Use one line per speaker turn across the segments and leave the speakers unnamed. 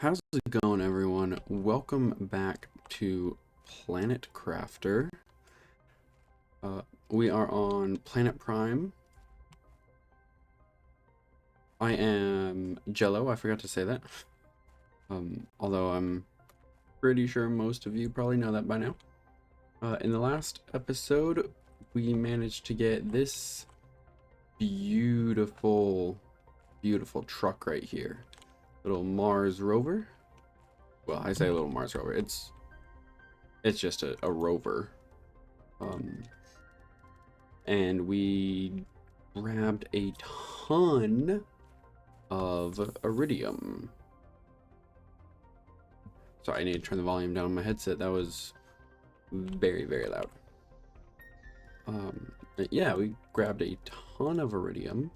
How's it going, everyone? Welcome back to Planet Crafter. We are on Planet Prime. I am Jello, I forgot to say that. Although I'm pretty sure most of you probably know that by now. In the last episode, we managed to get this beautiful truck right here. Little Mars rover. Well, I say little Mars rover. It's just a rover. And we grabbed a ton of iridium. Sorry, I need to turn the volume down on my headset. That was very, very loud. Yeah, we grabbed a ton of iridium.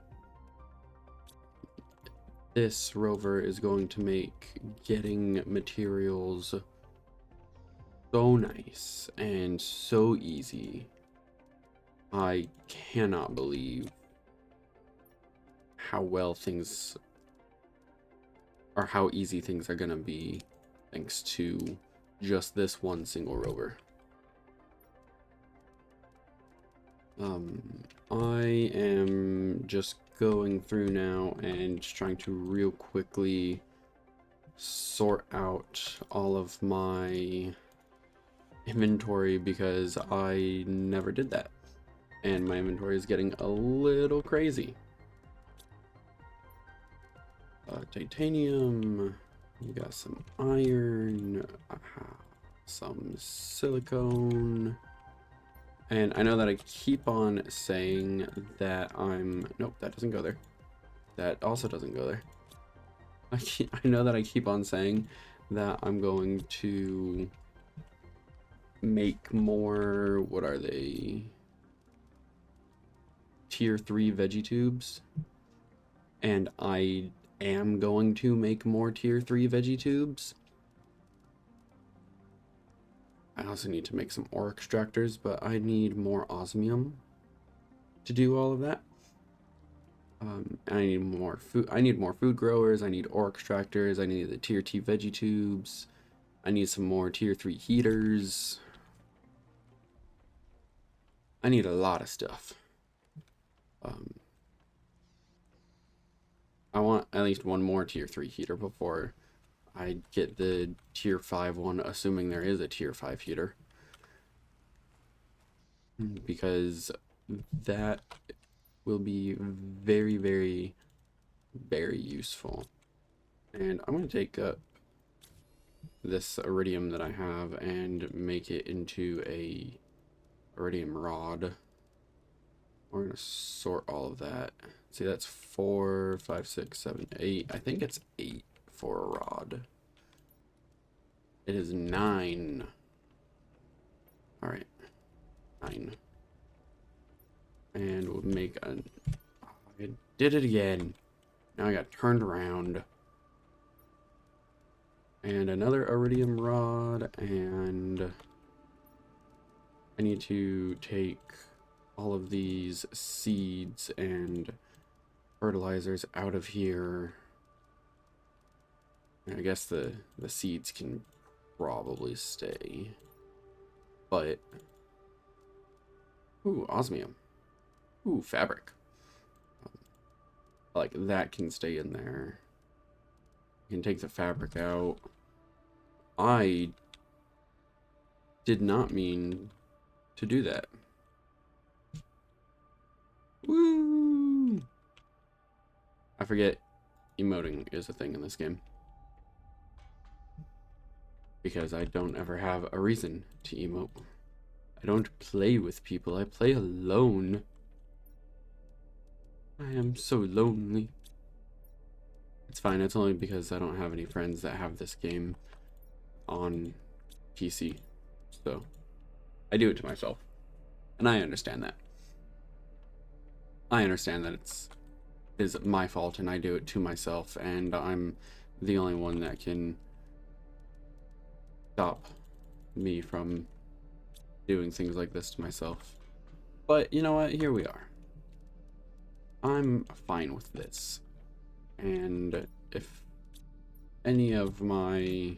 This rover is going to make getting materials so nice and so easy. I cannot believe how well things or how easy things are gonna be thanks to just this one single rover. I am just going through now and just trying to real quickly sort out all of my inventory because I never did that. And my inventory is getting a little crazy. Titanium, you got some iron, some silicone, and I know that I keep on saying that nope, that doesn't go there. That also doesn't go there. I know that I keep on saying that I'm going to make more, what are they? Tier 3 veggie tubes. And I am going to make more tier 3 veggie tubes. I also need to make some ore extractors, but I need more osmium to do all of that. And I need more food. I need more food growers. I need ore extractors. I need the tier 2 veggie tubes. I need some more tier 3 heaters. I need a lot of stuff. I want at least one more tier 3 heater before I get the tier 5 one, assuming there is a tier 5 heater. Because that will be very, very, very useful. And I'm going to take up this iridium that I have and make it into a iridium rod. We're going to sort all of that. See, that's 4, 5, 6, 7, 8. I think it's 8 for a rod. It is 9. All right, 9. And we'll make a... I did it again. Now I got turned around. And another iridium rod, and I need to take all of these seeds and fertilizers out of here. I guess the seeds can probably stay, but ooh, osmium, ooh, fabric, like that can stay in there. You can take the fabric out. I did not mean to do that. Woo! I forget emoting is a thing in this game. Because I don't ever have a reason to emote. I don't play with people, I play alone. I am so lonely. It's fine, it's only because I don't have any friends that have this game on PC. So, I do it to myself. And I understand that. I understand that is my fault and I do it to myself, and I'm the only one that can stop me from doing things like this to myself. But you know what? Here we are. I'm fine with this. And any of my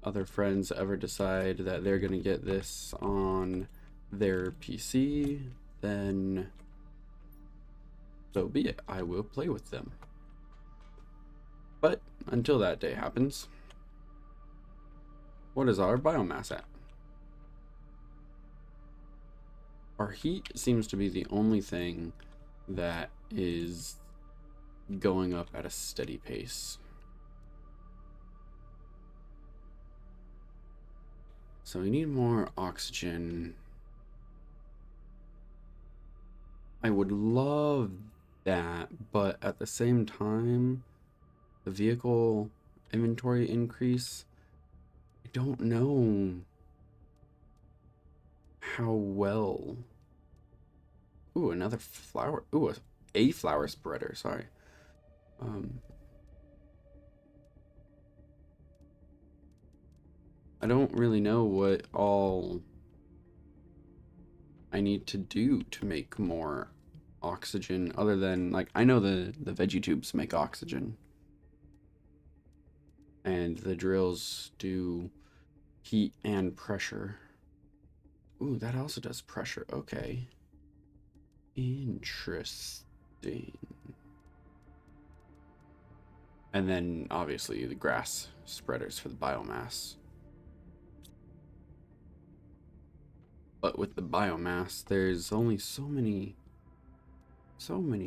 other friends ever decide that they're gonna get this on their PC, then so be it. I will play with them. But until that day happens, what is our biomass at? Our heat seems to be the only thing that is going up at a steady pace. So we need more oxygen. I would love that, but at the same time, the vehicle inventory increase, I don't know how well. Ooh, another flower. Ooh, a flower spreader, sorry. I don't really know what all I need to do to make more oxygen other than, like, I know the veggie tubes make oxygen. And the drills do heat and pressure. Ooh, that also does pressure. Okay. Interesting. And then obviously the grass spreaders for the biomass. But with the biomass, there's only so many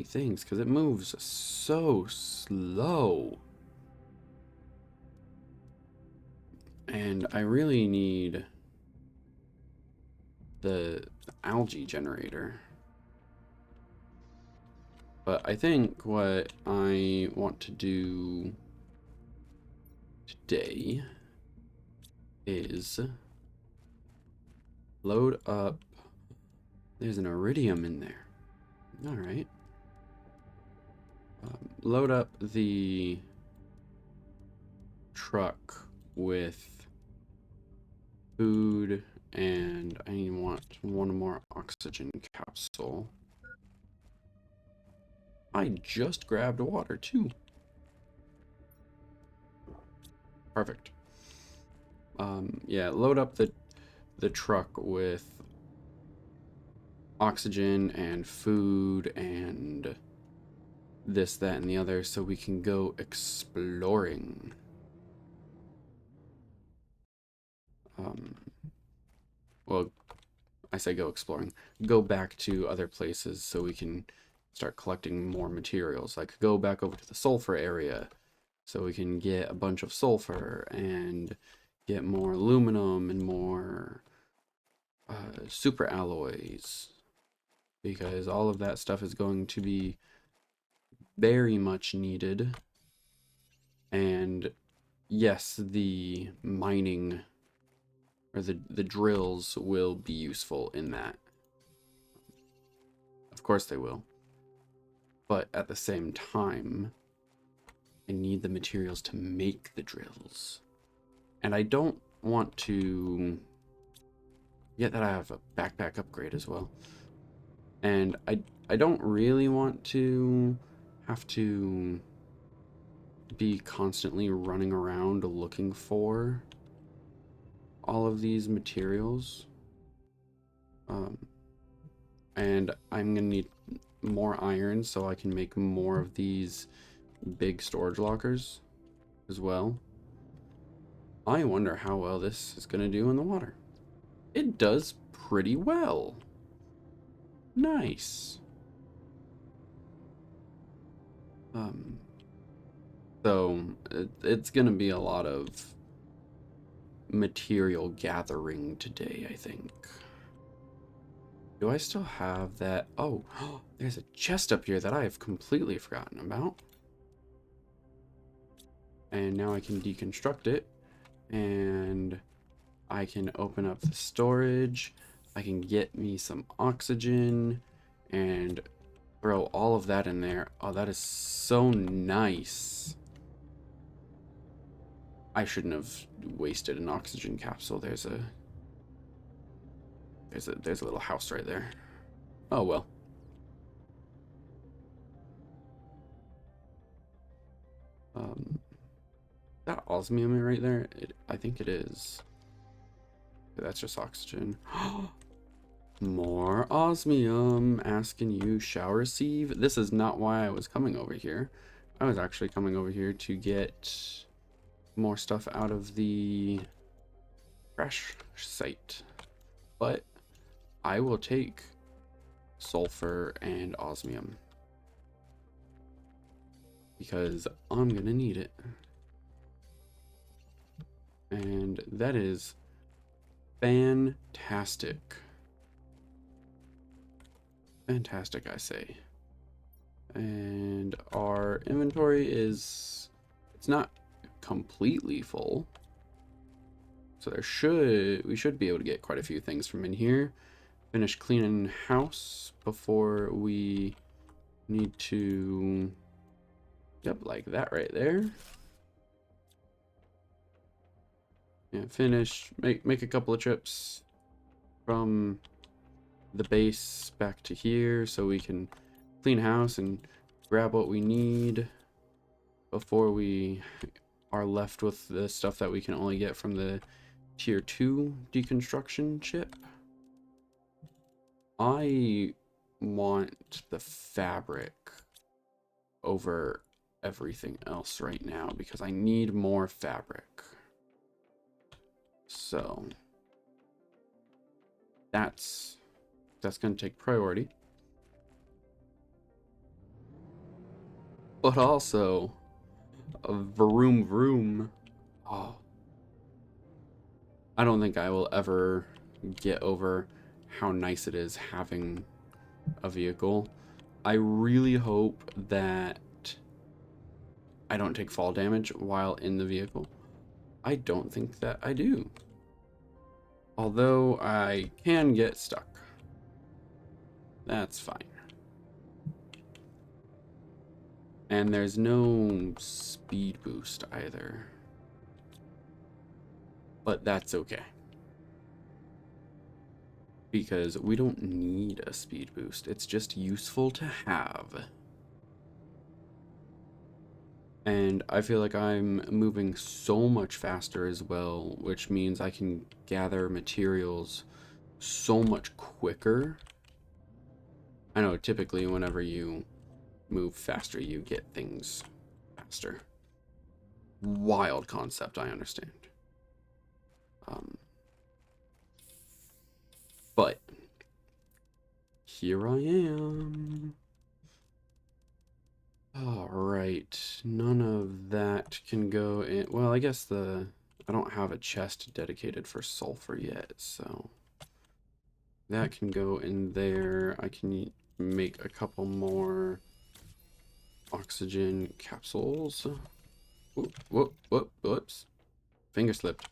things because it moves so slow. And I really need the algae generator. But I think what I want to do today is load up. There's an iridium in there. All right. Load up the truck with food, and I want one more oxygen capsule. I just grabbed water too. Perfect. Yeah, load up the truck with oxygen and food and this, that, and the other so we can go exploring. Well, I say go exploring. Go back to other places so we can start collecting more materials. Like go back over to the sulfur area so we can get a bunch of sulfur and get more aluminum and more super alloys, because all of that stuff is going to be very much needed. And yes, the mining or the drills will be useful in that. Of course they will. But at the same time, I need the materials to make the drills. And I don't want to get that I have a backpack upgrade as well. And I don't really want to have to be constantly running around looking for all of these materials. And I'm gonna need more iron so I can make more of these big storage lockers as well. I wonder how well this is gonna do in the water. It does pretty well. Nice. So it's gonna be a lot of material gathering today, I think. Do I still have that? Oh, there's a chest up here that I have completely forgotten about. And now I can deconstruct it. And I can open up the storage. I can get me some oxygen and throw all of that in there. Oh, that is so nice. I shouldn't have wasted an oxygen capsule. There's a little house right there. Oh well. that osmium right there? I think it is. That's just oxygen. More osmium. Asking you shall receive. This is not why I was coming over here. I was actually coming over here to get more stuff out of the crash site. But I will take sulfur and osmium because I'm gonna need it. And that is fantastic. Fantastic, I say. And our inventory is, it's not completely full. So we should be able to get quite a few things from in here. Finish cleaning house before we need to, yep, like that right there. Yeah, finish, make a couple of trips from the base back to here so we can clean house and grab what we need before we are left with the stuff that we can only get from the tier 2 deconstruction chip. I want the fabric over everything else right now because I need more fabric. So that's going to take priority. But also, a vroom vroom. Oh, I don't think I will ever get over how nice it is having a vehicle. I really hope that I don't take fall damage while in the vehicle. I don't think that I do. Although I can get stuck. That's fine. And there's no speed boost either. But that's okay. Because we don't need a speed boost. It's just useful to have. And I feel like I'm moving so much faster as well, which means I can gather materials so much quicker. I know typically whenever you move faster, you get things faster. Wild concept, I understand. But here I am. All right, none of that can go in. Well, I guess I don't have a chest dedicated for sulfur yet, so that can go in there. I can make a couple more oxygen capsules. Whoops. Finger slipped.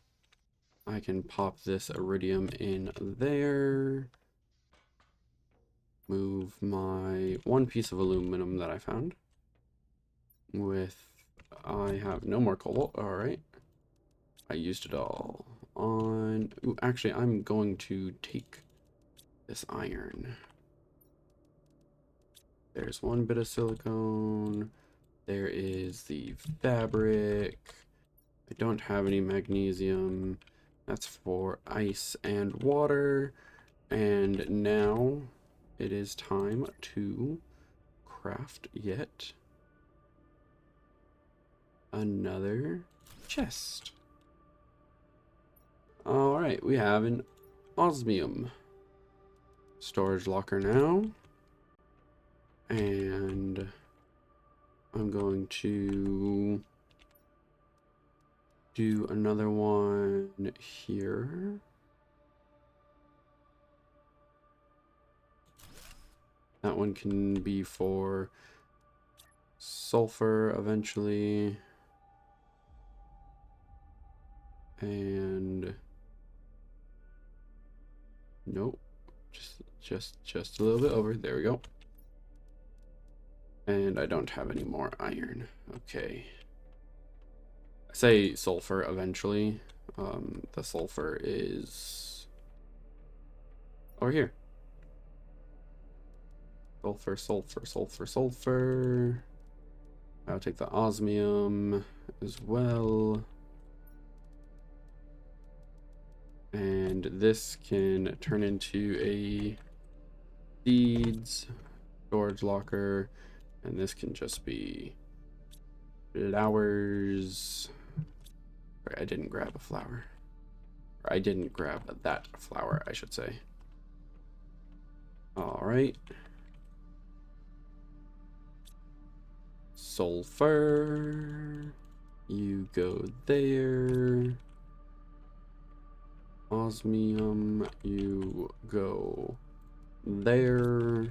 I can pop this iridium in there. Move my one piece of aluminum that I found. I have no more cobalt. All right. I used it all on. Ooh, actually, I'm going to take this iron. There's one bit of silicone. There is the fabric. I don't have any magnesium. That's for ice and water. And now it is time to craft yet another chest. All right, we have an osmium storage locker now. And I'm going to do another one here. That one can be for sulfur eventually. And nope, just a little bit over. There we go. And I don't have any more iron. Okay. I say sulfur eventually. The sulfur is over here. Sulfur. I'll take the osmium. as well. And this can turn into a seeds storage locker, and this can just be flowers. Right, I didn't grab a flower. Or I didn't grab that flower, I should say. All right. Sulfur. You go there. Osmium, you go there.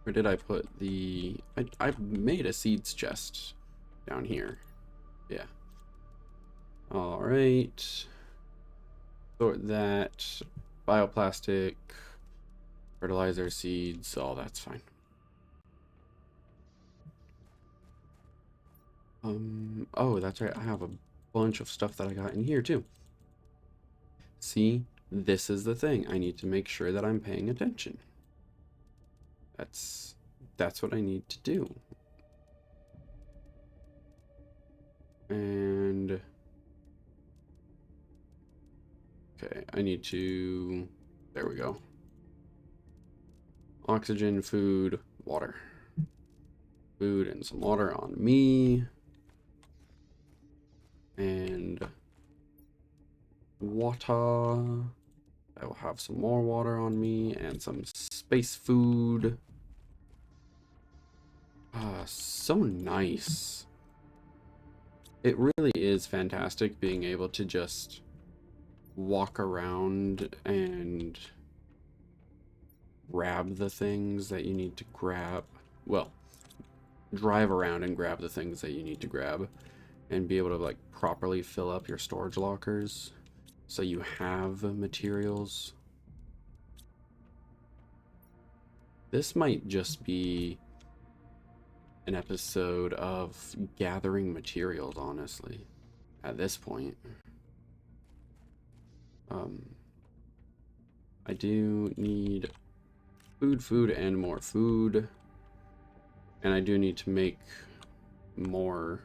Where did I put the... I made a seeds chest down here. Yeah. All right. Sort that. Bioplastic. Fertilizer, seeds, all that's fine. Oh, that's right. I have a bunch of stuff that I got in here too. See, this is the thing. I need to make sure that I'm paying attention. That's what I need to do. And okay, I need to, there we go. Oxygen, food, water. Food and some water on me. And water. I will have some more water on me and some space food. Ah, so nice. It really is fantastic being able to just walk around and grab the things that you need to grab. Well, drive around and grab the things that you need to grab and be able to like properly fill up your storage lockers so you have materials. This might just be an episode of gathering materials, honestly, at this point. I do need food, and more food. And I do need to make more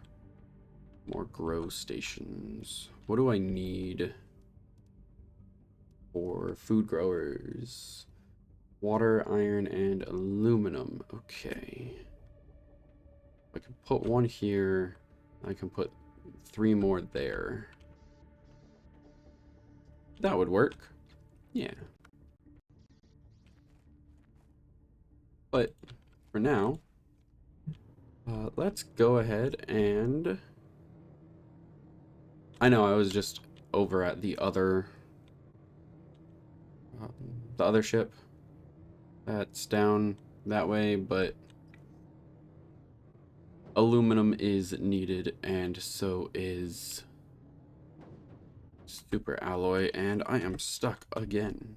grow stations. What do I need for food growers? Water, iron, and aluminum. Okay. I can put one here. I can put 3 more there. That would work. Yeah. But for now, let's go ahead and... I know I was just over at the other ship that's down that way, but aluminum is needed, and so is super alloy, and I am stuck again.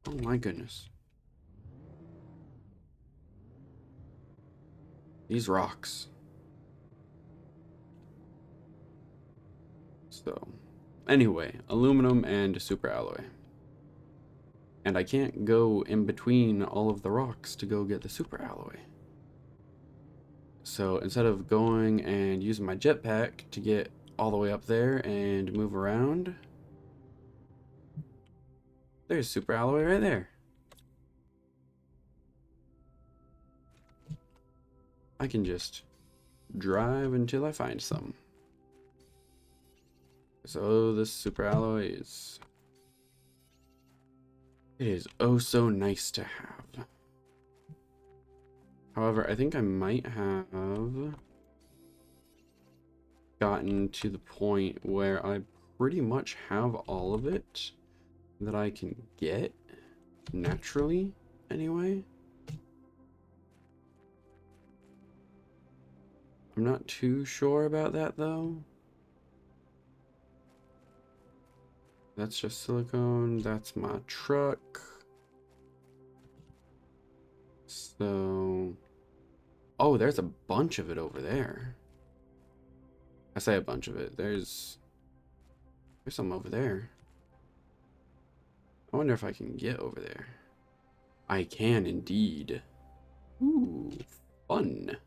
Oh my goodness. These rocks. So, anyway, aluminum and super alloy. And I can't go in between all of the rocks to go get the super alloy. So instead of going and using my jetpack to get all the way up there and move around, there's super alloy right there. I can just drive until I find some. So this super alloy is... it is oh so nice to have. However, I think I might have gotten to the point where I pretty much have all of it that I can get naturally anyway. I'm not too sure about that though. That's just silicone. That's my truck. So, oh, there's a bunch of it over there. I say a bunch of it. There's some over there. I wonder if I can get over there. I can indeed. Ooh, fun.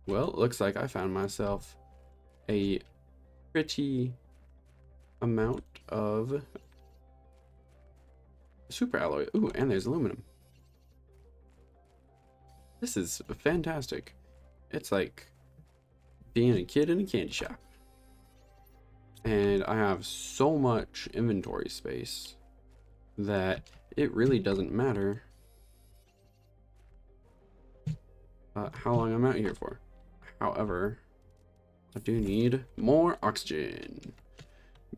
Well, it looks like I found myself a pretty amount of super alloy. Ooh, and there's aluminum. This is fantastic. It's like being a kid in a candy shop. And I have so much inventory space that it really doesn't matter how long I'm out here for. However, I do need more oxygen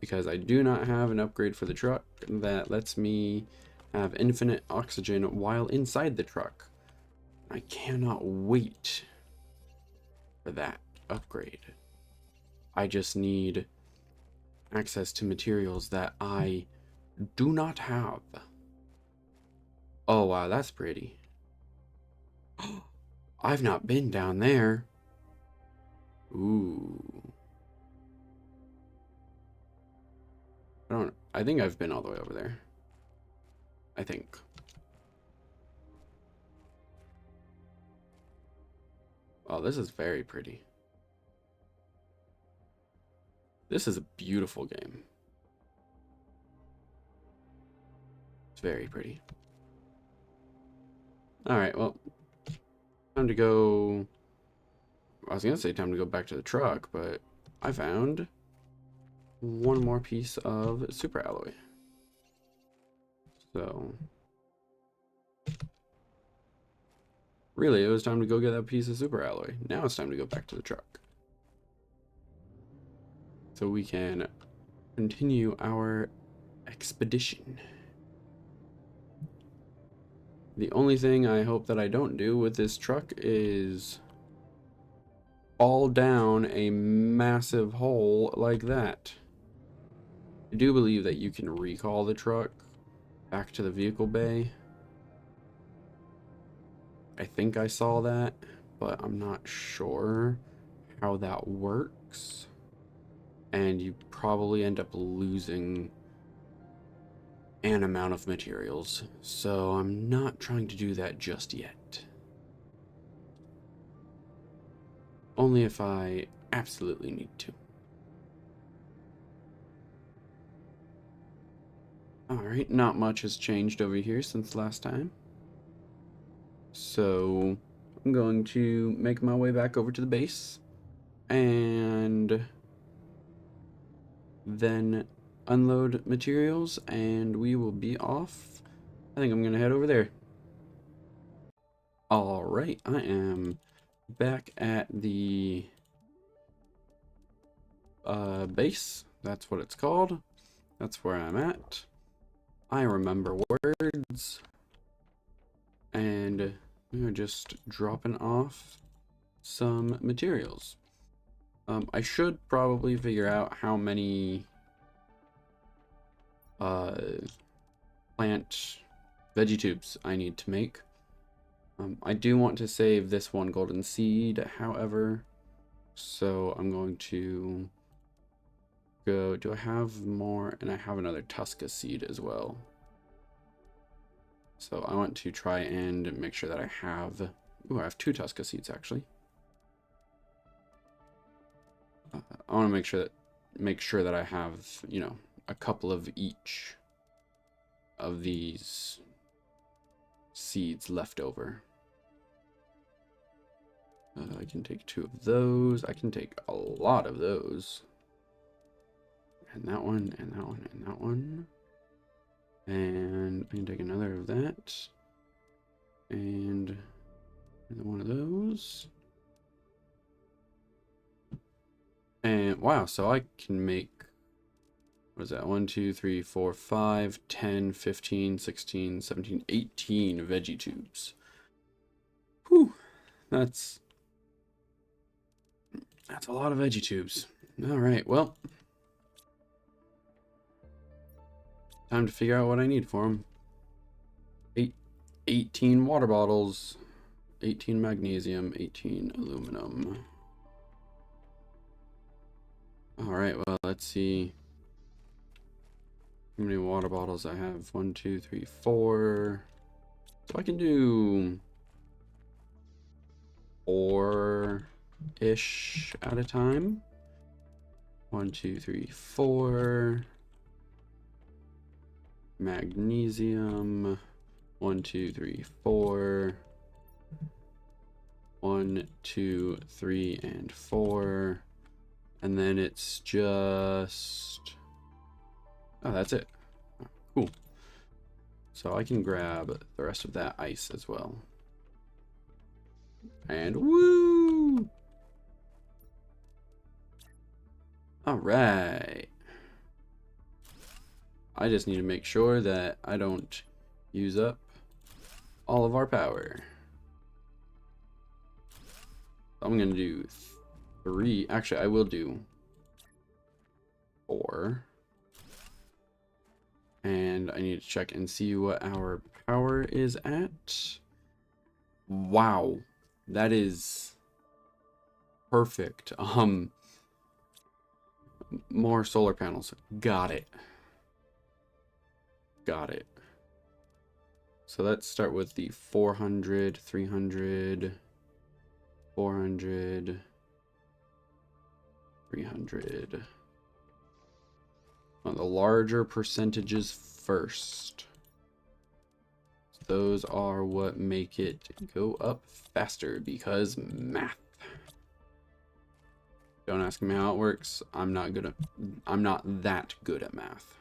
because I do not have an upgrade for the truck that lets me have infinite oxygen while inside the truck. I cannot wait for that upgrade. I just need access to materials that I do not have. Oh wow, that's pretty. I've not been down there. Ooh. I think I've been all the way over there. I think. Oh, this is very pretty. This is a beautiful game. It's very pretty. Alright, well, time to go. I was gonna say time to go back to the truck, but I found one more piece of super alloy. So, really, it was time to go get that piece of super alloy. Now it's time to go back to the truck. So we can continue our expedition. The only thing I hope that I don't do with this truck is fall down a massive hole like that. I do believe that you can recall the truck back to the vehicle bay. I think I saw that, but I'm not sure how that works. And you probably end up losing an amount of materials, so I'm not trying to do that just yet. Only if I absolutely need to. Alright, not much has changed over here since last time. So I'm going to make my way back over to the base and then unload materials and we will be off. I think I'm gonna head over there. Alright, I am back at the base. That's what it's called. That's where I'm at. I remember words. And we're just dropping off some materials. I should probably figure out how many plant veggie tubes I need to make. I do want to save this one golden seed, however, so I'm going to go. Do I have more? And I have another Tusca seed as well. So I want to try and make sure that I have. Ooh, I have 2 Tusca seeds actually. I want to make sure that I have, you know, a couple of each of these seeds left over. I can take 2 of those. I can take a lot of those. And that one, and that one, and that one. And I can take another of that. And another one of those. And wow, so I can make, what is that? 1, 2, 3, 4, 5, 10, 15, 16, 17, 18 veggie tubes. Whew, that's a lot of veggie tubes. All right, well, time to figure out what I need for them. 18 water bottles, 18 magnesium, 18 aluminum. All right, well, let's see how many water bottles I have. 1, 2, 3, 4. So I can do 4 ish at a time. 1, 2, 3, 4. Magnesium. 1, 2, 3, 4. 1, 2, 3, and 4. And then it's just... Oh, that's it. Cool. So I can grab the rest of that ice as well. And woo! Alright. I just need to make sure that I don't use up all of our power. I'm going to do 3. Actually, I will do 4. And I need to check and see what our power is at. Wow. That is perfect. More solar panels. Got it. Got it. So let's start with the 400, 300, 400, 300. On the larger percentages first. Those are what make it go up faster because math. Don't ask me how it works. I'm not that good at math.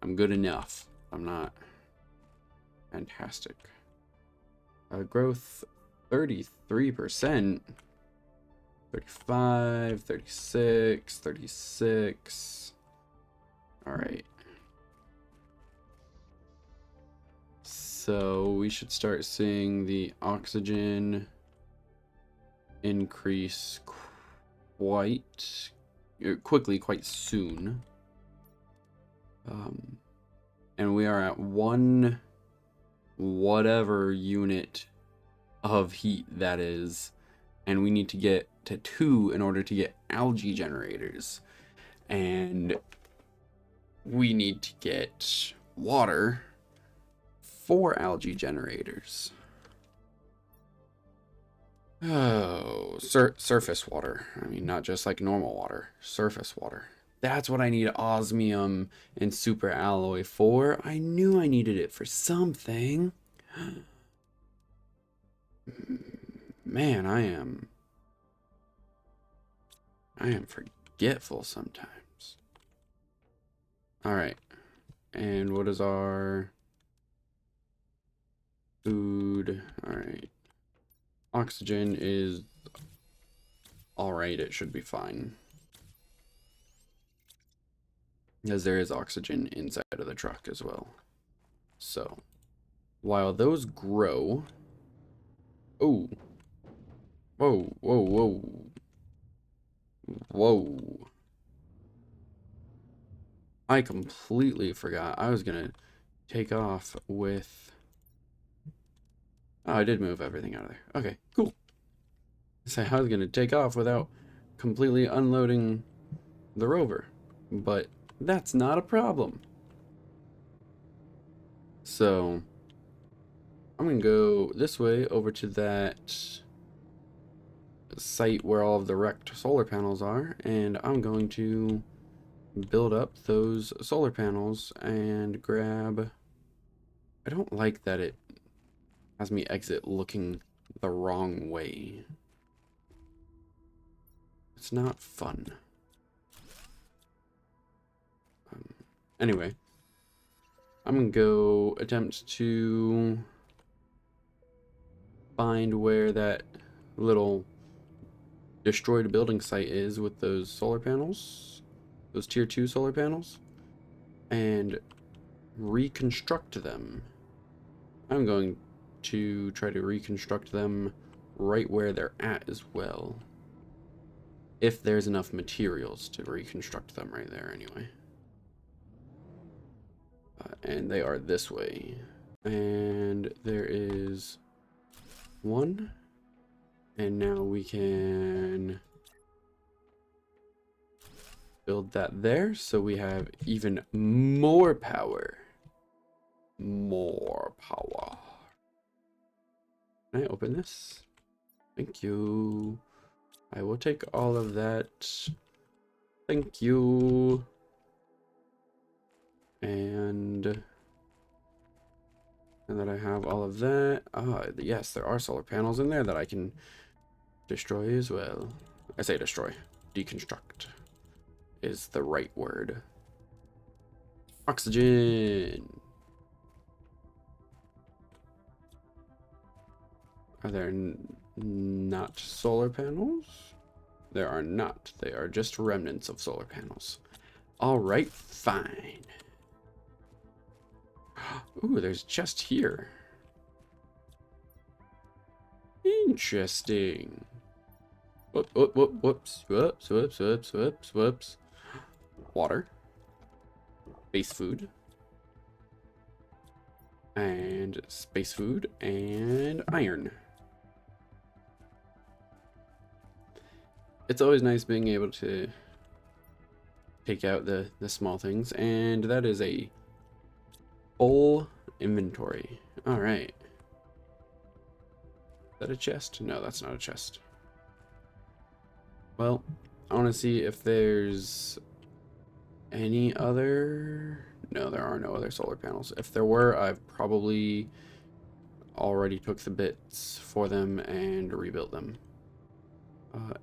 I'm good enough. I'm not fantastic. Growth 33%. 35, 36, 36. All right. So we should start seeing the oxygen increase quite quickly, quite soon. And we are at 1 whatever unit of heat that is, and we need to get to 2 in order to get algae generators, and we need to get water for algae generators. Oh, surface water. I mean, not just like normal water, surface water. That's what I need osmium and super alloy for. I knew I needed it for something. Man, I am forgetful sometimes. All right. And what is our food? All right. Oxygen is all right. It should be fine. Because there is oxygen inside of the truck as well. So, while those grow... Oh. Whoa, whoa, whoa. Whoa. I completely forgot. I was going to take off with... Oh, I did move everything out of there. Okay, cool. So I was going to take off without completely unloading the rover. But that's not a problem. So I'm going to go this way over to that site where all of the wrecked solar panels are, and I'm going to build up those solar panels and grab... I don't like that it has me exit looking the wrong way. It's not fun. Anyway, I'm gonna go attempt to find where that little destroyed building site is with those solar panels, those tier 2 solar panels, and reconstruct them. I'm going to try to reconstruct them right where they're at as well. If there's enough materials to reconstruct them right there anyway. And they are this way. And there is 1. And now we can build that there, so we have even more power. More power. Can I open this? Thank you. I will take all of that. Thank you. And that I have all of that. Yes, there are solar panels in there that I can destroy as well. I say destroy. Deconstruct is the right word. Oxygen. Are there not solar panels? There are not. They are just remnants of solar panels. All right, fine. Ooh, there's a chest here. Interesting. Whoops. Water. Base food. And space food. And iron. It's always nice being able to take out the small things. And that is a full inventory. All right. Is that a chest? No, that's not a chest. Well, I want to see if there's any other... No, there are no other solar panels. If there were, I've probably already took the bits for them and rebuilt them.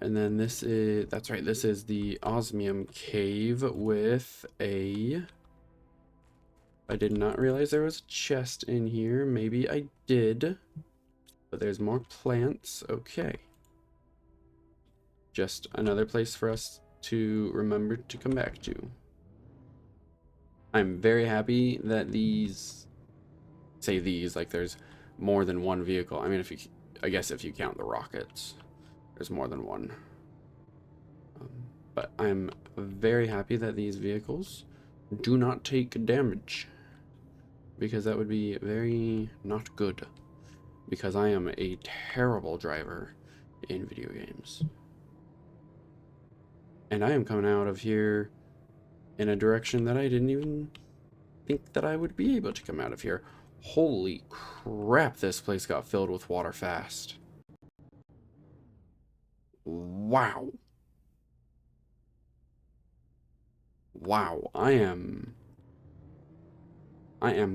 And then this is... That's right, this is the osmium cave with a... I did not realize there was a chest in here. Maybe I did. But there's more plants. Okay. Just another place for us to remember to come back to. I'm very happy that these, say these, like there's more than one vehicle. I mean, I guess if you count the rockets, there's more than one. But I'm very happy that these vehicles do not take damage, because that would be very not good, because I am a terrible driver in video games. And I am coming out of here in a direction that I didn't even think that I would be able to come out of here. Holy crap, this place got filled with water fast. Wow. Wow, I am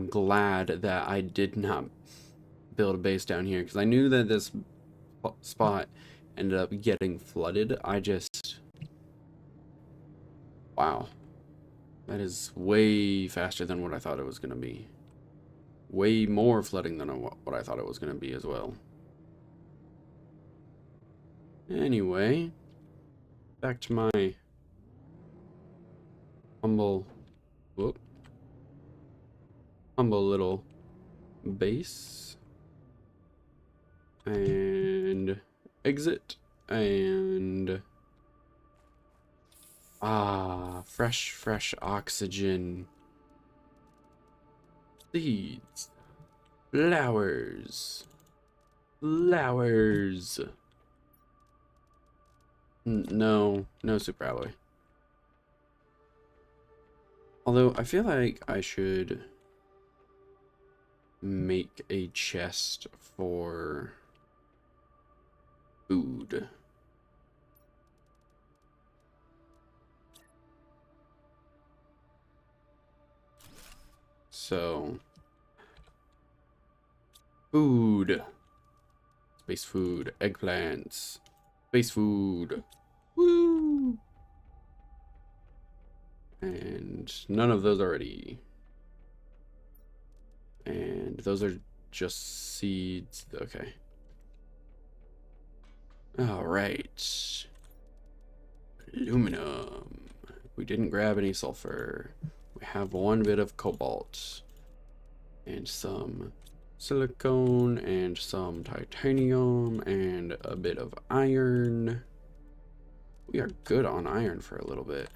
glad that I did not build a base down here, because I knew that this spot ended up getting flooded. Wow. That is way faster than what I thought it was going to be. Way more flooding than what I thought it was going to be as well. Anyway, back to my humble little base. And exit. And... fresh oxygen. Seeds. Flowers. No super alloy. Although I feel like I should make a chest for food. So, food. Space food, eggplants. Space food. Woo! And none of those already. And those are just seeds. Okay. All right. Aluminum. We didn't grab any sulfur. We have one bit of cobalt. And some silicone. And some titanium. And a bit of iron. We are good on iron for a little bit.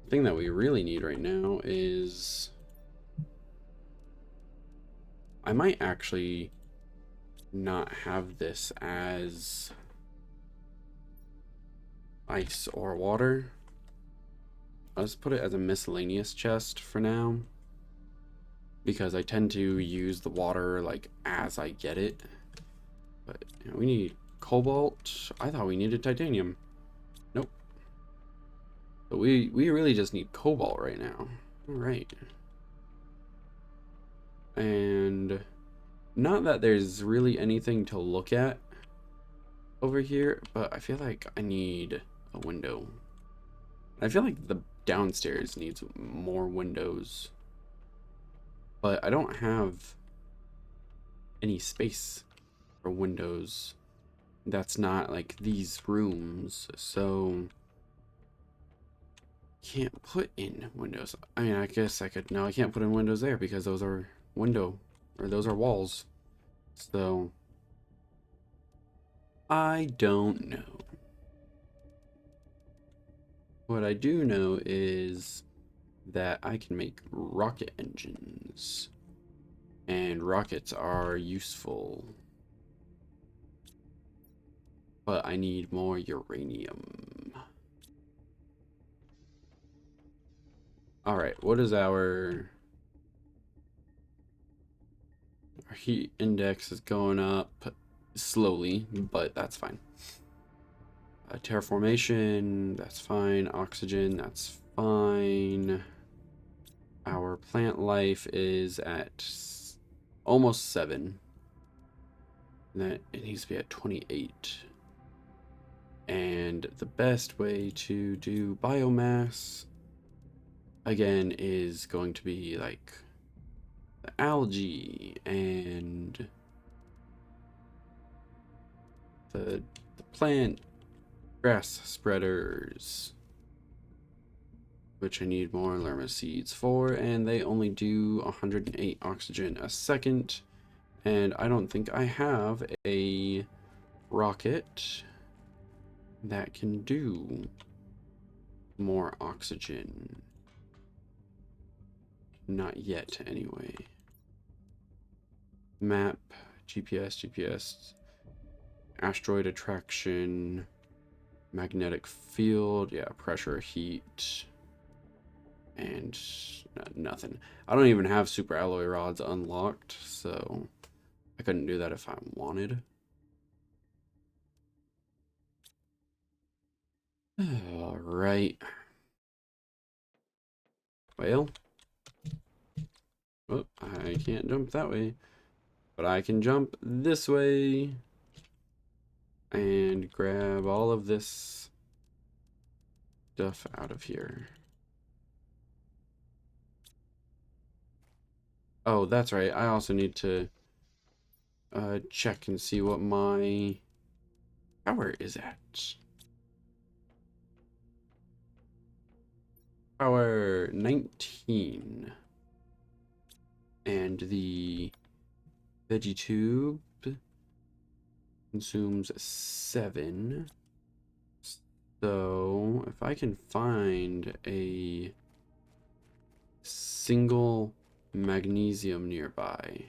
The thing that we really need right now is... I might actually not have this as ice or water. I'll just put it as a miscellaneous chest for now, because I tend to use the water like as I get it. But you know, we need cobalt. I thought we needed titanium. Nope. But we really just need cobalt right now. All right. And not that there's really anything to look at over here, but I feel like I need a window. I feel like the downstairs needs more windows, but I don't have any space for windows that's not like these rooms, so can't put in windows. I mean, I guess I could. No, I can't put in windows there because those are those are walls. So I don't know. What I do know is that I can make rocket engines, and rockets are useful, but I need more uranium. All right, what is our heat index is going up slowly, but that's fine. Terraformation, that's fine. Oxygen, that's fine. Our plant life is at almost 7. That it needs to be at 28. And the best way to do biomass again is going to be like the algae and the plant grass spreaders, which I need more lerma seeds for, and they only do 108 oxygen a second, and I don't think I have a rocket that can do more oxygen. Not yet, anyway. Map, GPS, asteroid attraction, magnetic field, yeah, pressure, heat, and nothing. I don't even have super alloy rods unlocked, so I couldn't do that if I wanted. All right. Well, oh, I can't jump that way, but I can jump this way and grab all of this stuff out of here. Oh, that's right. I also need to check and see what my power is at. Power 19. And the veggie tube consumes 7. So if I can find a single magnesium nearby,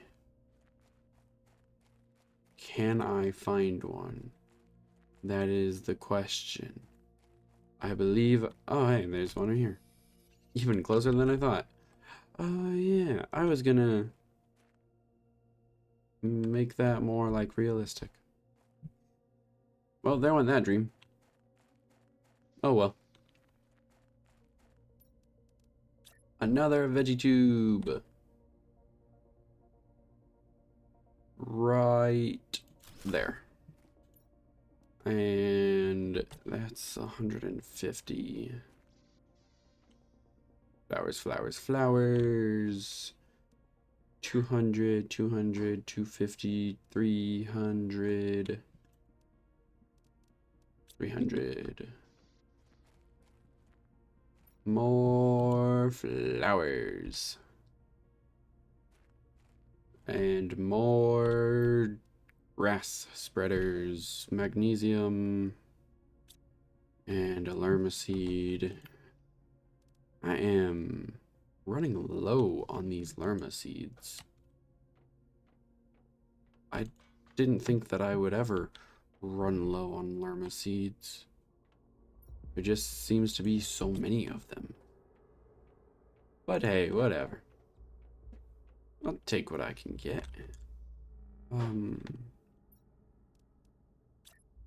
can I find one? That is the question. I believe, oh hey, there's one right here. Even closer than I thought. Yeah, I was gonna make that more like realistic. Well, there went that dream. Oh well. Another veggie tube. Right there. And that's 150. Flowers. 200, 250, 300. 300. More flowers. And more grass spreaders, magnesium, and a lerma seed. I am running low on these lerma seeds. I didn't think that I would ever run low on lerma seeds. There just seems to be so many of them. But hey, whatever. I'll take what I can get.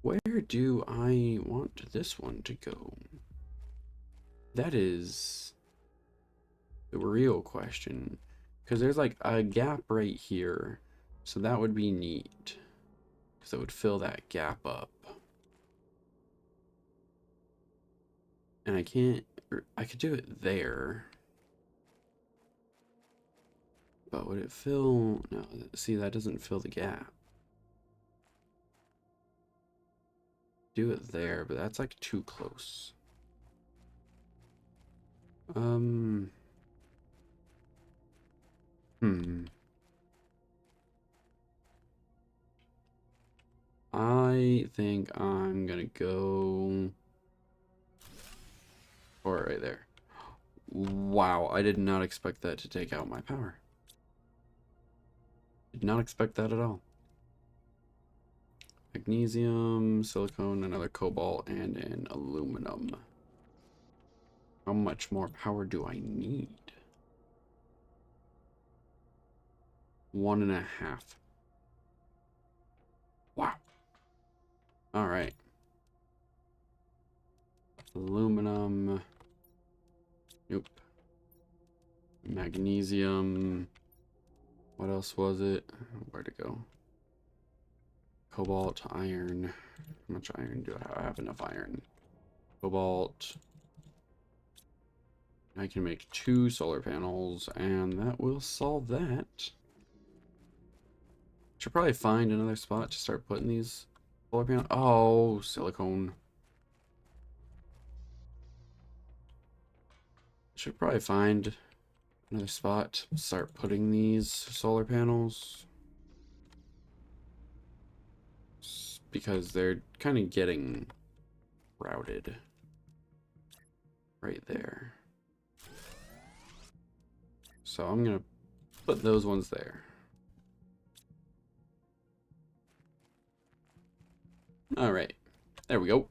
Where do I want this one to go? That is the real question. Because there's like a gap right here. So that would be neat. Because it would fill that gap up. And I can't... I could do it there. But would it fill... No, see, that doesn't fill the gap. Do it there, but that's like too close. Hmm. I think I'm gonna go for it right there. Wow, I did not expect that to take out my power. Did not expect that at all. Magnesium, silicone, another cobalt, and an aluminum. How much more power do I need? 1.5. Wow. All right. Aluminum. Nope. Magnesium. What else was it? Where'd it go? Cobalt, iron. How much iron do I have? I have enough iron. Cobalt. I can make 2 solar panels, and that will solve that. Should probably find another spot to start putting these solar panels. Oh, silicone. Should probably find another spot to start putting these solar panels. Because they're kind of getting routed right there. So I'm going to put those ones there. All right. There we go.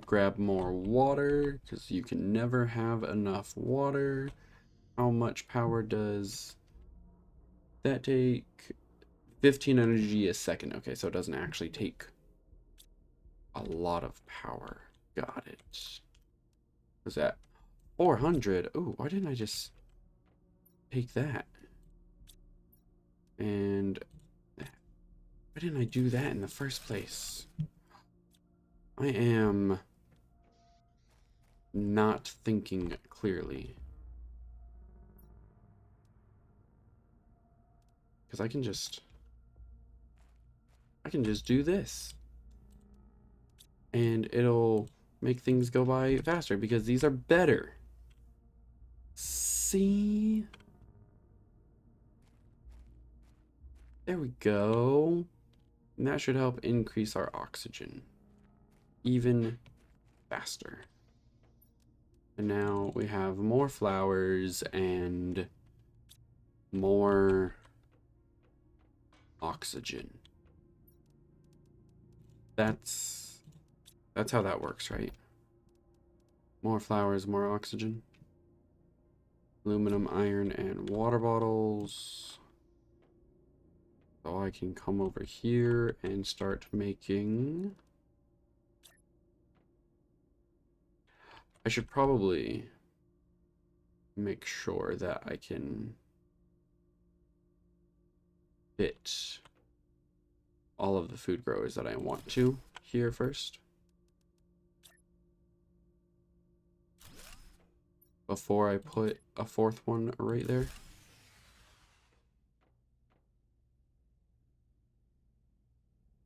Grab more water, because you can never have enough water. How much power does that take? 15 energy a second. Okay, so it doesn't actually take a lot of power. Got it. Was that 400? Oh, why didn't I just take that? And why didn't I do that in the first place? I am not thinking clearly. Because I can just do this. And it'll make things go by faster because these are better. See? There we go. And that should help increase our oxygen even faster. And now we have more flowers and more oxygen. That's how that works, right? More flowers, more oxygen. Aluminum, iron, and water bottles. So I can come over here and start making... I should probably make sure that I can fit all of the food growers that I want to here first. Before I put a 4th one right there.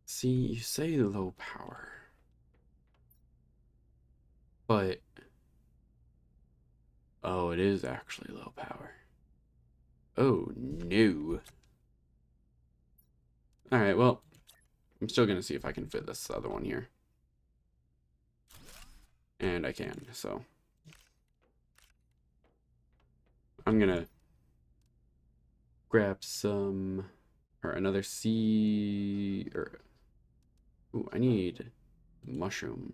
See, you say low power. But... oh, it is actually low power. Oh, no. Alright, well, I'm still going to see if I can fit this other one here. And I can, so. I'm going to grab some, or another seed, or, ooh, I need mushroom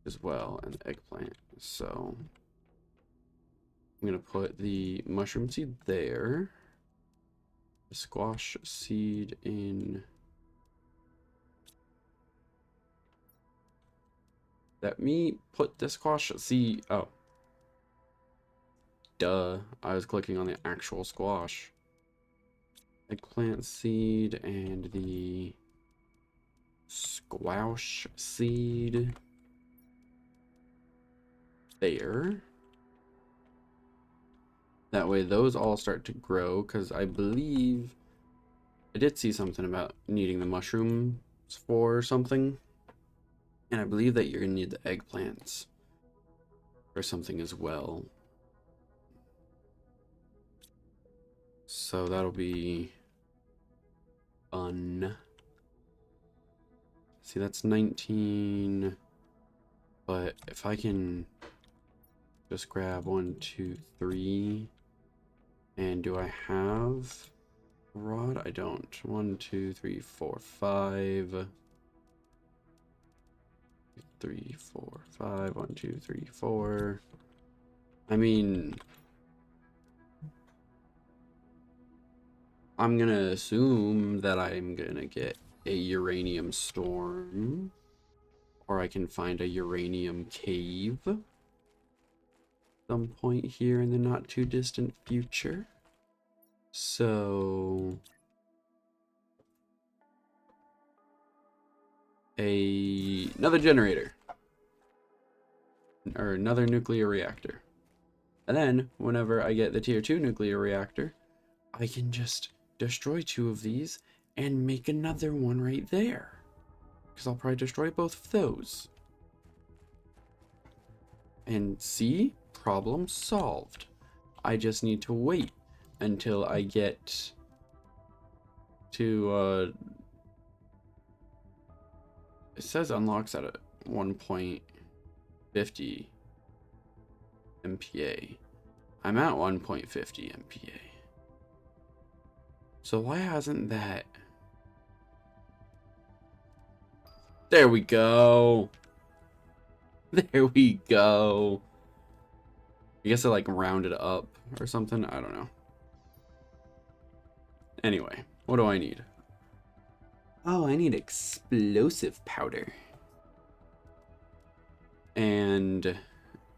as well, and eggplant. So, I'm going to put the mushroom seed there. the squash seed in. Let me put the squash seed. Oh, duh. I was clicking on the actual squash. Eggplant seed and the squash seed there. That way those all start to grow, because I believe I did see something about needing the mushrooms for something. And I believe that you're going to need the eggplants for something as well. So that'll be fun. See, that's 19. But if I can just grab 1, 2, 3. And do I have a rod? I don't. 1, 2, 3, 4, 5. 3, 4, 5. 1, 2, 3, 4. I mean, I'm gonna assume that I'm gonna get a uranium storm, or I can find a uranium cave some point here in the not too distant future. So another generator, or another nuclear reactor. And then whenever I get the tier 2 nuclear reactor, I can just destroy 2 of these and make another one right there, because I'll probably destroy both of those. And see, problem solved. I just need to wait until I get to it says unlocks at a 1.50 MPa. I'm at 1.50 MPa. So why hasn't that? There we go. There we go. I guess I like rounded up or something. I don't know. Anyway, what do I need? Oh, I need explosive powder. And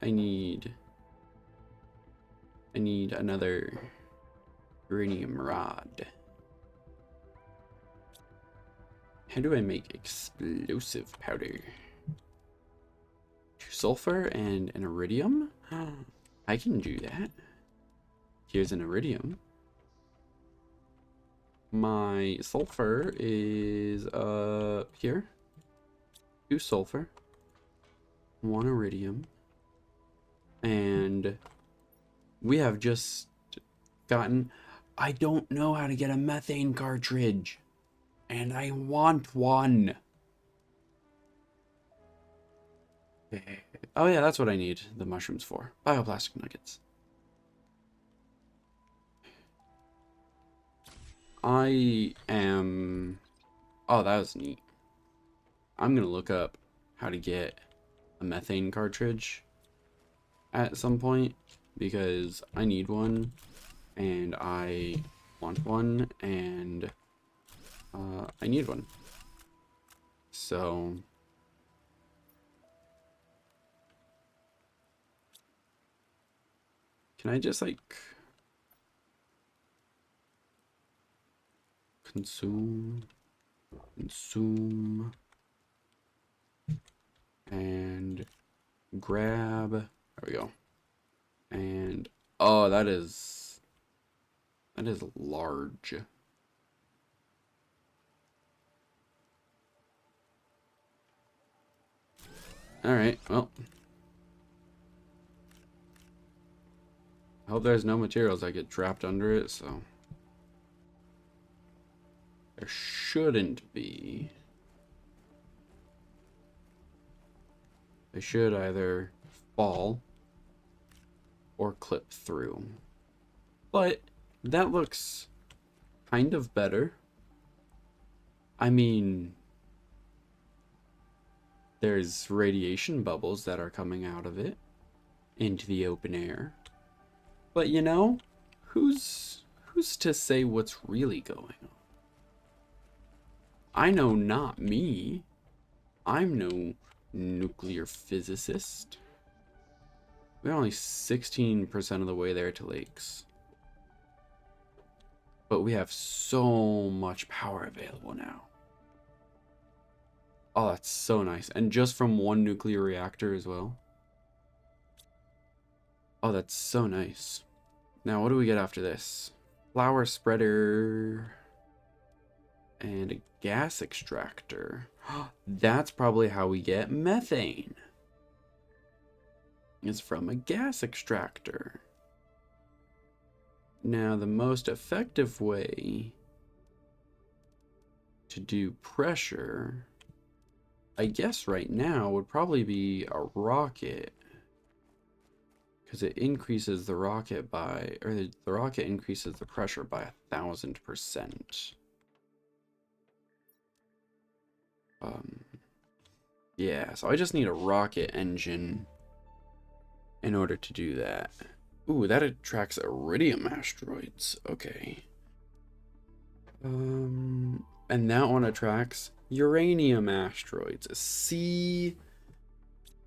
I need another uranium rod. How do I make explosive powder? 2 sulfur and an iridium? I can do that. Here's an iridium. My sulfur is here. 2 sulfur. 1 iridium. And we have just gotten... I don't know how to get a methane cartridge. And I want one. Oh yeah, that's what I need the mushrooms for. Bioplastic nuggets. I am... Oh, that was neat. I'm gonna look up how to get a methane cartridge at some point, because I need one, and I want one, and I need one. So can I just like consume and grab? There we go. And oh, that is large. All right, well, I hope there's no materials that get trapped under it, so there shouldn't be. They should either fall or clip through. But that looks kind of better. I mean, there's radiation bubbles that are coming out of it into the open air. But you know, who's who's to say what's really going on? I know not me. I'm no nuclear physicist. We're only 16% of the way there to lakes. But we have so much power available now. Oh, that's so nice. And just from one nuclear reactor as well. Oh, that's so nice. Now, what do we get after this? Flower spreader. And a gas extractor. That's probably how we get methane. It's from a gas extractor. Now, the most effective way to do pressure, I guess right now, would probably be a rocket. Because it increases the rocket by, or the rocket increases the pressure by 1,000%. Yeah, so I just need a rocket engine in order to do that. Ooh, that attracts iridium asteroids. Okay. And that one attracts uranium asteroids. See,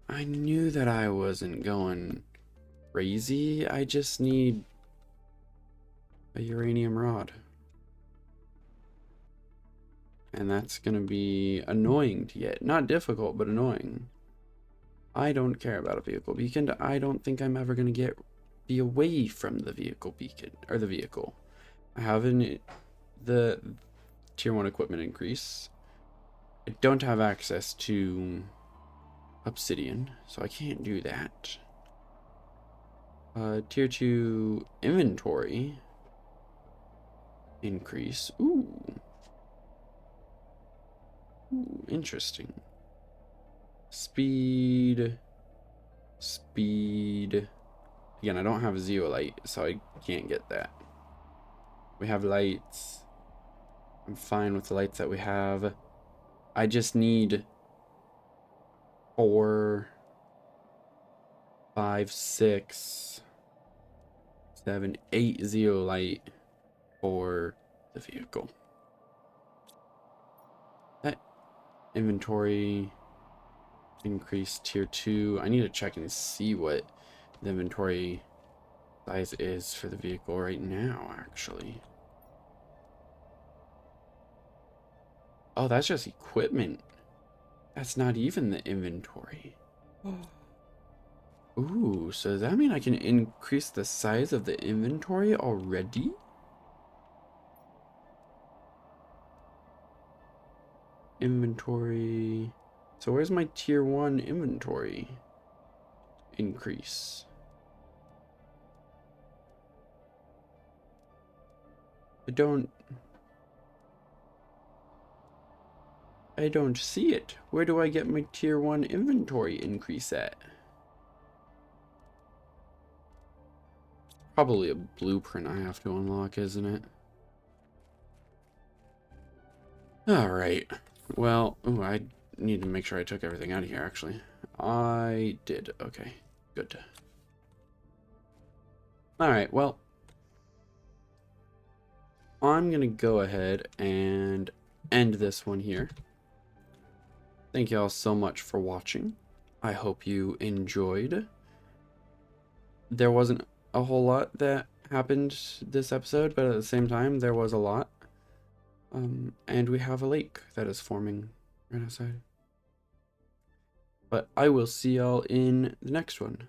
I knew that I wasn't going crazy. I just need a uranium rod. And that's going to be annoying to get. Not difficult, but annoying. I don't care about a vehicle beacon. I don't think I'm ever going to be away from the vehicle beacon, or the vehicle. I have the tier 1 equipment increase. I don't have access to obsidian, so I can't do that. Tier 2 inventory increase. Ooh, interesting. Speed. Again, I don't have a zeolite, so I can't get that. We have lights. I'm fine with the lights that we have. I just need 4, 5, 6, 7, 8 zeolite for the vehicle. That inventory increase tier 2. I need to check and see what the inventory size is for the vehicle right now, actually. Oh, that's just equipment. That's not even the inventory. Ooh, so does that mean I can increase the size of the inventory already? Inventory. So where's my tier 1 inventory increase? I don't see it. Where do I get my tier 1 inventory increase at? Probably a blueprint I have to unlock, isn't it? Alright. Well, ooh, I need to make sure I took everything out of here, actually. I did. Okay. Good. Alright, well. I'm going to go ahead and end this one here. Thank you all so much for watching. I hope you enjoyed. There wasn't a whole lot that happened this episode, but at the same time, there was a lot. And we have a lake that is forming right outside. But I will see y'all in the next one.